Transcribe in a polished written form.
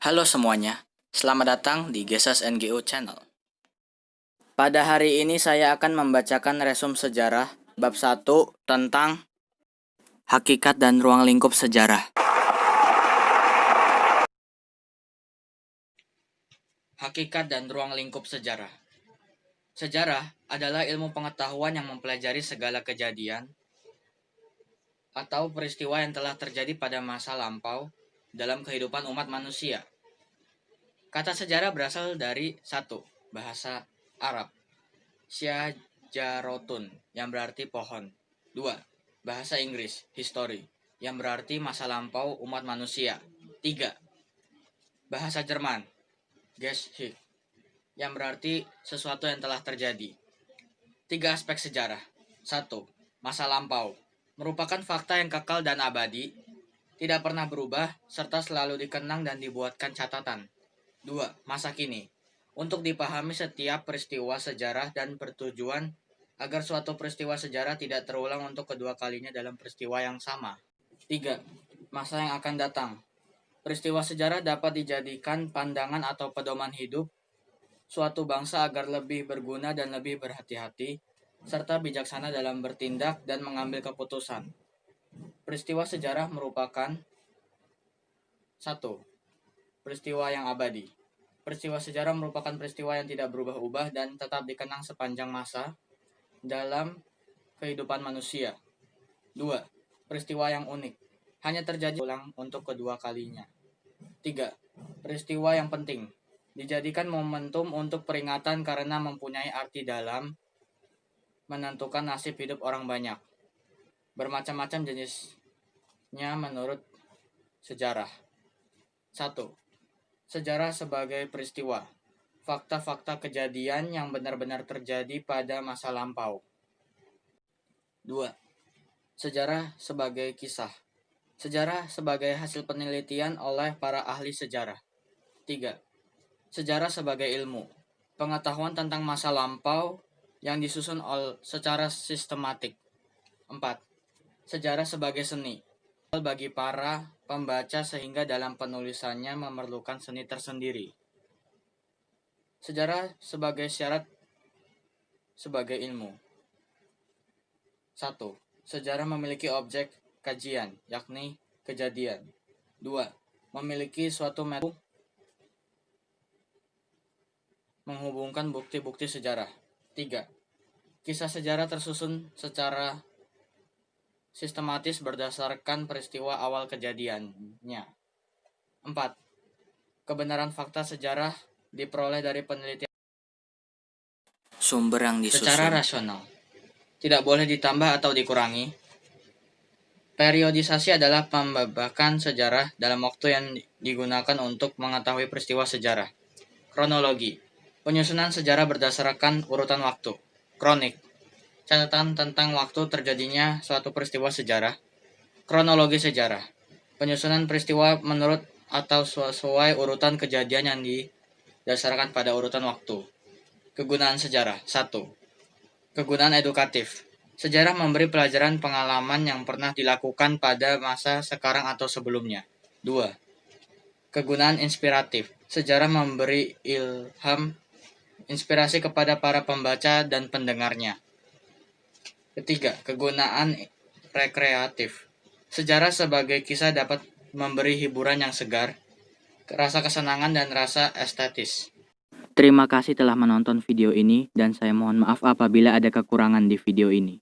Halo semuanya, selamat datang di Gesas NGO Channel. Pada hari ini saya akan membacakan resum sejarah bab 1 tentang hakikat dan ruang lingkup sejarah. Hakikat dan ruang lingkup sejarah. Sejarah adalah ilmu pengetahuan yang mempelajari segala kejadian atau peristiwa yang telah terjadi pada masa lampau dalam kehidupan umat manusia. Kata sejarah berasal dari 1. Bahasa Arab, syajarotun, yang berarti pohon. 2. Bahasa Inggris, history, yang berarti masa lampau umat manusia. 3. Bahasa Jerman, Geschichte, yang berarti sesuatu yang telah terjadi. 3 aspek sejarah. 1. Masa lampau, merupakan fakta yang kekal dan abadi, tidak pernah berubah, serta selalu dikenang dan dibuatkan catatan. 2. Masa kini, untuk dipahami setiap peristiwa sejarah dan bertujuan agar suatu peristiwa sejarah tidak terulang untuk kedua kalinya dalam peristiwa yang sama. 3. Masa yang akan datang. Peristiwa sejarah dapat dijadikan pandangan atau pedoman hidup suatu bangsa agar lebih berguna dan lebih berhati-hati, serta bijaksana dalam bertindak dan mengambil keputusan. Peristiwa sejarah merupakan 1. Peristiwa yang abadi. Peristiwa sejarah merupakan peristiwa yang tidak berubah-ubah dan tetap dikenang sepanjang masa dalam kehidupan manusia. 2. Peristiwa yang unik, hanya terjadi ulang untuk kedua kalinya. 3. Peristiwa yang penting, dijadikan momentum untuk peringatan karena mempunyai arti dalam menentukan nasib hidup orang banyak. Bermacam-macam jenisnya menurut sejarah. 1. Sejarah sebagai peristiwa, fakta-fakta kejadian yang benar-benar terjadi pada masa lampau. 2. Sejarah sebagai kisah, sejarah sebagai hasil penelitian oleh para ahli sejarah. 3. Sejarah sebagai ilmu, pengetahuan tentang masa lampau yang disusun secara sistematik. 4. Sejarah sebagai seni, bagi para pembaca sehingga dalam penulisannya memerlukan seni tersendiri. Sejarah sebagai syarat sebagai ilmu. 1. Sejarah memiliki objek kajian, yakni kejadian. 2. Memiliki suatu metode menghubungkan bukti-bukti sejarah. 3. Kisah sejarah tersusun secara sistematis berdasarkan peristiwa awal kejadiannya. 4. Kebenaran fakta sejarah diperoleh dari penelitian sumber yang disusun secara rasional, tidak boleh ditambah atau dikurangi. Periodisasi adalah pembabakan sejarah dalam waktu yang digunakan untuk mengetahui peristiwa sejarah. Kronologi, penyusunan sejarah berdasarkan urutan waktu. Kronik, catatan tentang waktu terjadinya suatu peristiwa sejarah. Kronologi sejarah, penyusunan peristiwa menurut atau sesuai urutan kejadian yang didasarkan pada urutan waktu. Kegunaan sejarah. 1. Kegunaan edukatif. Sejarah memberi pelajaran pengalaman yang pernah dilakukan pada masa sekarang atau sebelumnya. 2. Kegunaan inspiratif. Sejarah memberi ilham, inspirasi kepada para pembaca dan pendengarnya. 3. Kegunaan rekreatif. Sejarah sebagai kisah dapat memberi hiburan yang segar, rasa kesenangan dan rasa estetis. Terima kasih telah menonton video ini dan saya mohon maaf apabila ada kekurangan di video ini.